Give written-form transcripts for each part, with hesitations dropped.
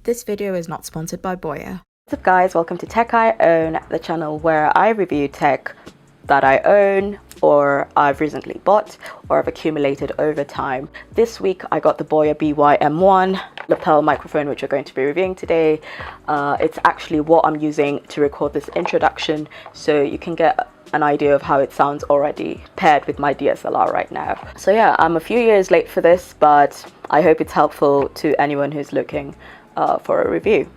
This video is not sponsored by Boya. What's up guys, welcome to Tech I Own, the channel where I review tech that I own or I've recently bought or I've accumulated over time. This week I got the Boya BY-M1 lapel microphone, which we're going to be reviewing today. It's actually what I'm using to record this introduction, so you can get an idea of how it sounds already paired with my DSLR right now. So yeah, I'm a few years late for this, but I hope it's helpful to anyone who's looking for a review.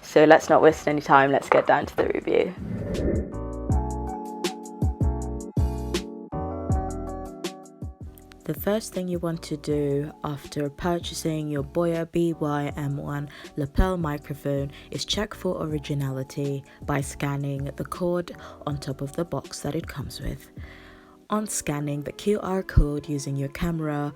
So let's not waste any time, let's get down to the review. The first thing you want to do after purchasing your Boya BY-M1 lapel microphone is check for originality by scanning the code on top of the box that it comes with. On scanning the QR code using your camera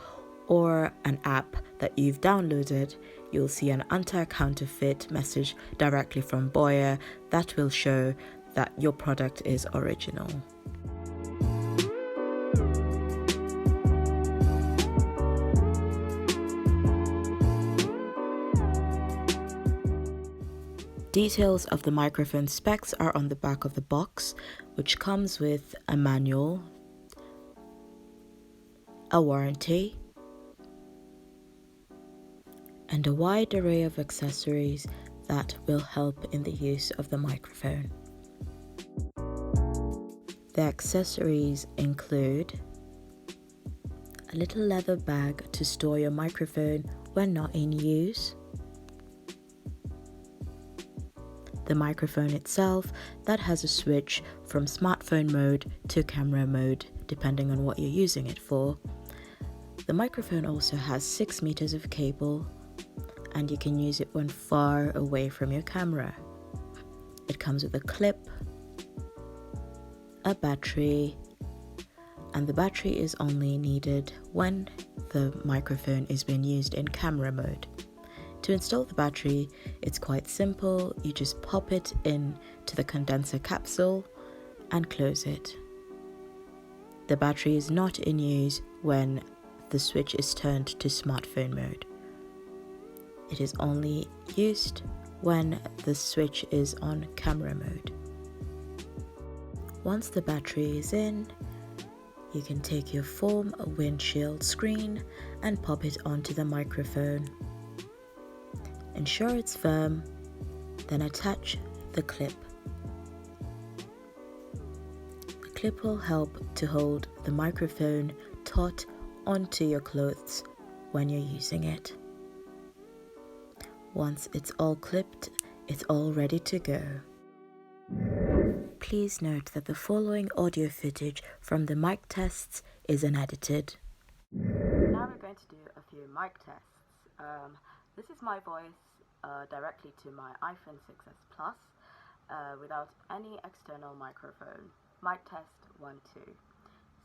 or an app that you've downloaded, you'll see an anti-counterfeit message directly from Boya that will show that your product is original. Details of the microphone specs are on the back of the box, which comes with a manual, a warranty, and a wide array of accessories that will help in the use of the microphone. The accessories include a little leather bag to store your microphone when not in use, the microphone itself that has a switch from smartphone mode to camera mode depending on what you're using it for. The microphone also has 6 meters of cable and you can use it when far away from your camera. It comes with a clip, a battery, and the battery is only needed when the microphone is being used in camera mode. To install the battery, it's quite simple. You just pop it in to the condenser capsule and close it. The battery is not in use when the switch is turned to smartphone mode. It is only used when the switch is on camera mode. Once the battery is in, you can take your foam windshield screen and pop it onto the microphone. Ensure it's firm, then attach the clip. The clip will help to hold the microphone taut onto your clothes when you're using it. Once it's all clipped, it's all ready to go. Please note that the following audio footage from the mic tests is unedited. Now we're going to do a few mic tests. This is my voice directly to my iPhone 6s Plus without any external microphone. Mic test 1, 2.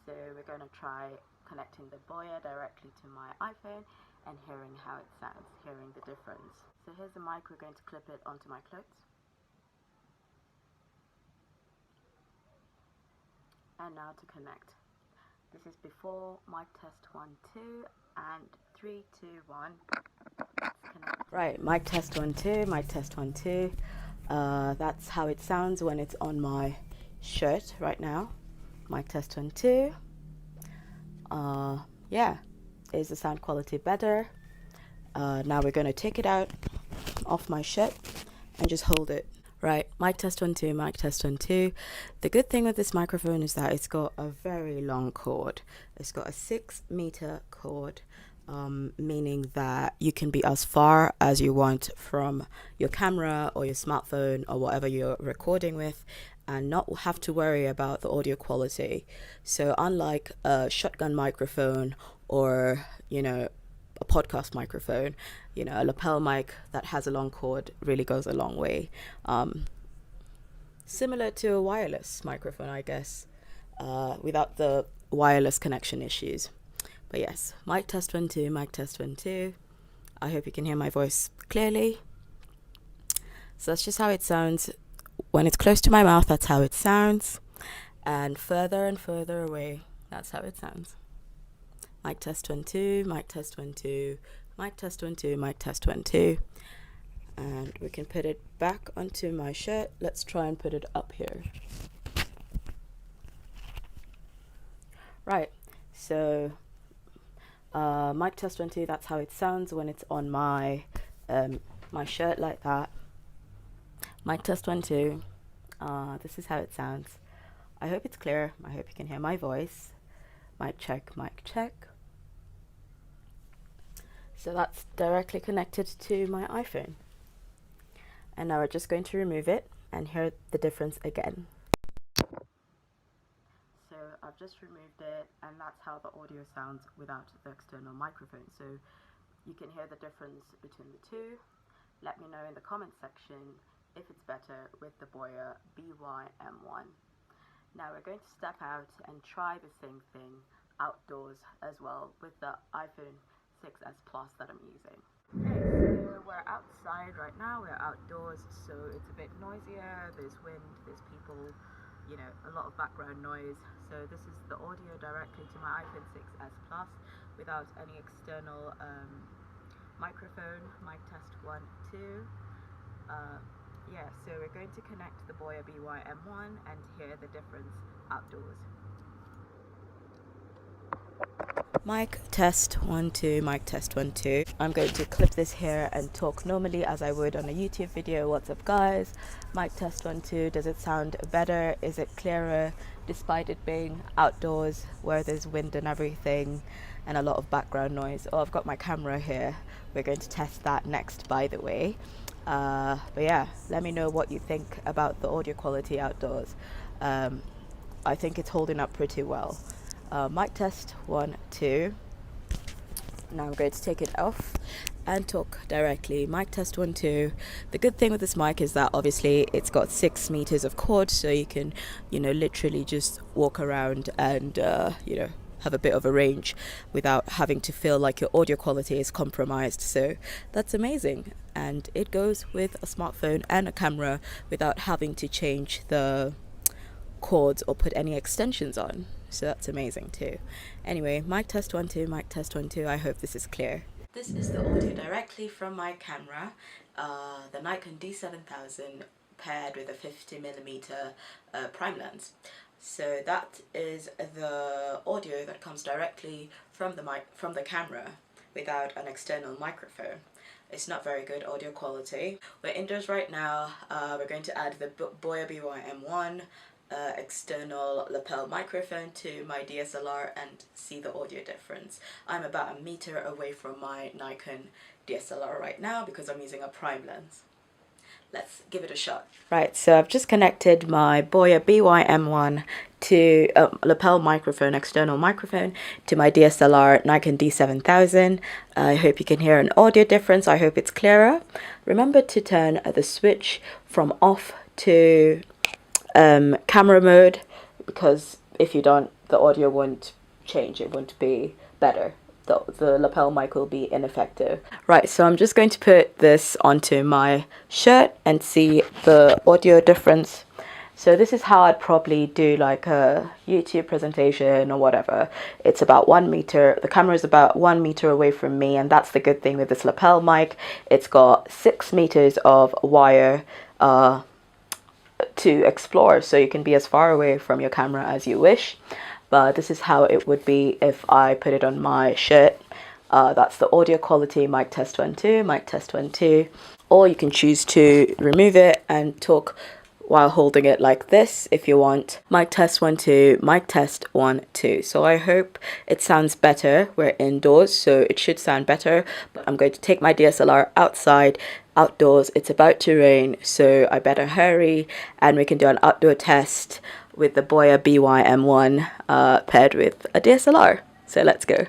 So we're going to try connecting the Boya directly to my iPhone and hearing how it sounds, hearing the difference. So here's the mic, we're going to clip it onto my clothes. And now to connect. This is before mic test 1, 2, and 3, 2, 1. Right, mic test 1, 2, mic test 1, 2. That's how it sounds when it's on my shirt right now. Mic test 1, 2. Yeah, is the sound quality better? Now we're going to take it out off my shirt and just hold it. Right, mic test 1, 2, mic test 1, 2. The good thing with this microphone is that it's got a very long cord. It's got a 6-meter cord, meaning that you can be as far as you want from your camera or your smartphone or whatever you're recording with and not have to worry about the audio quality. So unlike a shotgun microphone or, a podcast microphone, a lapel mic that has a long cord really goes a long way. Similar to a wireless microphone, I guess, without the wireless connection issues. But yes, mic test 1, 2, mic test 1, 2. I hope you can hear my voice clearly. So that's just how it sounds. When it's close to my mouth, that's how it sounds. And further away, that's how it sounds. Mic test 1, 2, mic test 1, 2, mic test 1, 2, mic test 1, 2. and we can put it back onto my shirt. Let's try and put it up here. Right, so mic test 1 2, that's how it sounds when it's on my my shirt like that. Mic test 1 2, this is how it sounds. I hope it's clear. I hope you can hear my voice. Mic check, mic check. So that's directly connected to my iPhone. And now we're just going to remove it and hear the difference again. So I've just removed it, and that's how the audio sounds without the external microphone. So you can hear the difference between the two. Let me know in the comment section if it's better with the Boya BY-M1. Now we're going to step out and try the same thing outdoors as well with the iPhone 6s Plus that I'm using. Okay, so we're outside right now, we're outdoors, so it's a bit noisier, there's wind, there's people, you know, a lot of background noise. So this is the audio directly to my iPhone 6s Plus without any external microphone. Mic test 1 2. Yeah, so we're going to connect the Boya BY-M1 and hear the difference outdoors. Mic test 1 2, mic test 1 2. I'm going to clip this here and talk normally as I would on a YouTube video. What's up, guys? Mic test 1 2. Does it sound better? Is it clearer despite it being outdoors where there's wind and everything and a lot of background noise? Oh, I've got my camera here. We're going to test that next, by the way. But yeah, let me know what you think about the audio quality outdoors. I think it's holding up pretty well. Mic test 1 2. Now I'm going to take it off and talk directly. Mic test 1 2. The good thing with this mic is that obviously it's got 6 meters of cord, so you can, you know, literally just walk around and you know, have a bit of a range without having to feel like your audio quality is compromised. So that's amazing, and it goes with a smartphone and a camera without having to change the cords or put any extensions on. So that's amazing too. Anyway, mic test 1 2, mic test 1 2. I hope this is clear. This is the audio directly from my camera, the Nikon D7000 paired with a 50mm prime lens. So that is the audio that comes directly from the camera without an external microphone. It's not very good audio quality. We're indoors right now. We're going to add the Boya BY-M1 external lapel microphone to my DSLR and see the audio difference. I'm about a meter away from my Nikon DSLR right now because I'm using a prime lens. Let's give it a shot. Right, so I've just connected my Boya BY-M1 to lapel microphone, external microphone, to my DSLR Nikon D7000. I hope you can hear an audio difference. I hope it's clearer. Remember to turn the switch from off to camera mode, because if you don't, the audio won't change, it won't be better. The lapel mic will be ineffective. Right, so I'm just going to put this onto my shirt and see the audio difference. So this is how I'd probably do like a YouTube presentation or whatever. It's about 1 meter, the camera is about 1 meter away from me, and that's the good thing with this lapel mic. It's got 6 meters of wire to explore, so you can be as far away from your camera as you wish. But this is how it would be if I put it on my shirt. That's the audio quality. Mic test 1 2, mic test 1 2. Or you can choose to remove it and talk while holding it like this if you want. Mic test 1 2, mic test 1 2. So I hope it sounds better. We're indoors, so it should sound better. But I'm going to take my DSLR outside. Outdoors, it's about to rain, so I better hurry, and we can do an outdoor test with the Boya BY-M1 paired with a DSLR. So let's go.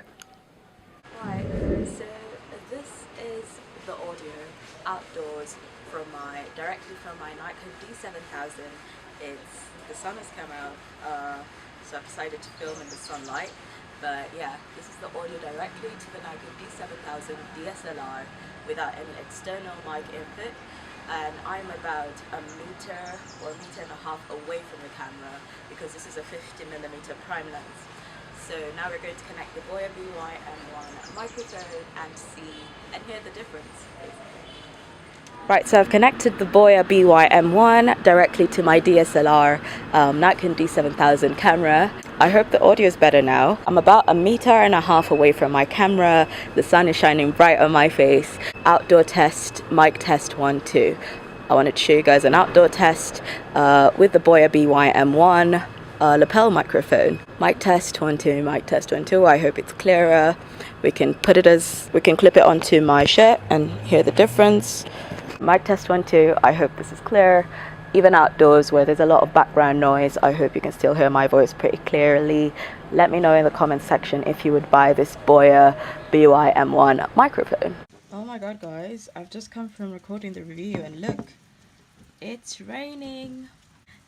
Right, so this is the audio outdoors directly from my Nikon D7000. The sun has come out, so I've decided to film in the sunlight. But yeah, this is the audio directly to the Nikon D7000 DSLR without any external mic input, and I'm about a meter or a meter and a half away from the camera because this is a 50mm prime lens. So now we're going to connect the Boya BY-M1 microphone and see and hear the difference. Right, so I've connected the Boya BY-M1 directly to my DSLR Nikon D7000 camera. I hope the audio is better now. I'm about 1.5 meters away from my camera. The sun is shining bright on my face. Outdoor test, mic test 1, 2. I wanted to show you guys an outdoor test with the Boya BY-M1 lapel microphone. Mic test 1, 2, mic test 1, 2. I hope it's clearer. We can clip it onto my shirt and hear the difference. Mic test 1, 2. I hope this is clear. Even outdoors where there's a lot of background noise, I hope you can still hear my voice pretty clearly. Let me know in the comments section if you would buy this Boya BY-M1 microphone. Oh my god guys, I've just come from recording the review and look, it's raining.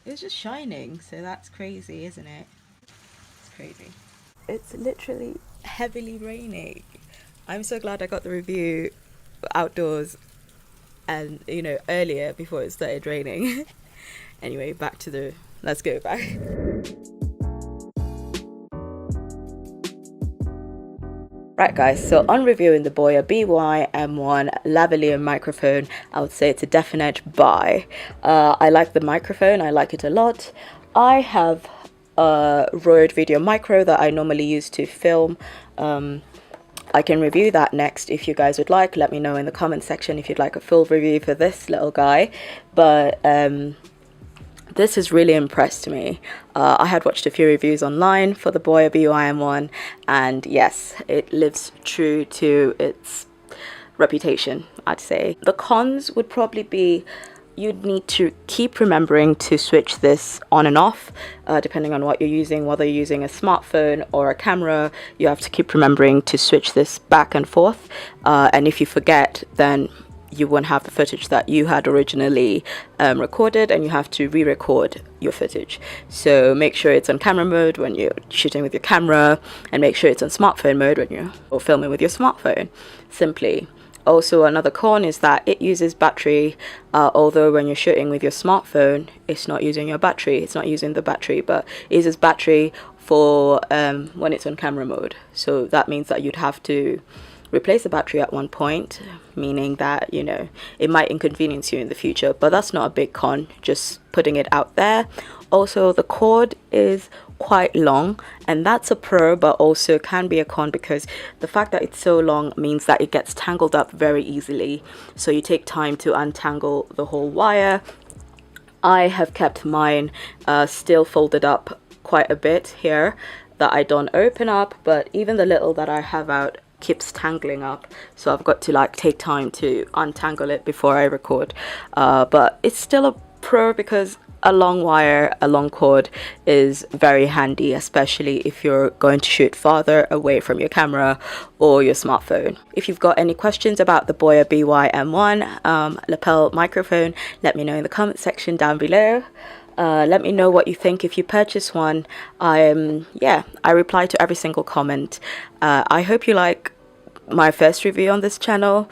It's just shining, so that's crazy, isn't it? It's crazy. It's literally heavily raining. I'm so glad I got the review outdoors and earlier before it started raining. Anyway, let's go back. Right guys, so on reviewing the Boya BY-M1 lavalier microphone, I would say it's a definite buy. I like the microphone, I like it a lot. I have a Rode Video Micro that I normally use to film. I can review that next if you guys would like. Let me know in the comment section if you'd like a full review for this little guy. But this has really impressed me. I had watched a few reviews online for the Boya BY-M1, and yes, it lives true to its reputation, I'd say. The cons would probably be you'd need to keep remembering to switch this on and off, depending on what you're using, whether you're using a smartphone or a camera. You have to keep remembering to switch this back and forth, and if you forget, then you won't have the footage that you had originally recorded, and you have to re-record your footage. So make sure it's on camera mode when you're shooting with your camera, and make sure it's on smartphone mode when you're filming with your smartphone, simply. Also, another con is that it uses battery, although when you're shooting with your smartphone, it's not using your battery. It's not using the battery, but it uses battery for when it's on camera mode. So that means that you'd have to replace the battery at one point, meaning that, it might inconvenience you in the future, but that's not a big con, just putting it out there. Also, the cord is quite long, and that's a pro, but also can be a con because the fact that it's so long means that it gets tangled up very easily, so you take time to untangle the whole wire. I have kept mine still folded up quite a bit here that I don't open up, but even the little that I have out keeps tangling up, so I've got to take time to untangle it before I record. But it's still a pro because a long wire, a long cord is very handy, especially if you're going to shoot farther away from your camera or your smartphone. If you've got any questions about the Boya BY-M1 lapel microphone, let me know in the comment section down below. Let me know what you think if you purchase one. I reply to every single comment. I hope you like my first review on this channel.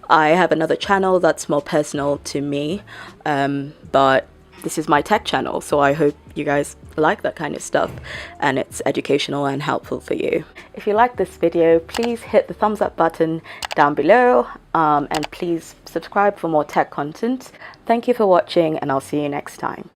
I have another channel that's more personal to me, but this is my tech channel, so I hope you guys like that kind of stuff and it's educational and helpful for you. If you like this video, please hit the thumbs up button down below, and please subscribe for more tech content. Thank you for watching, and I'll see you next time.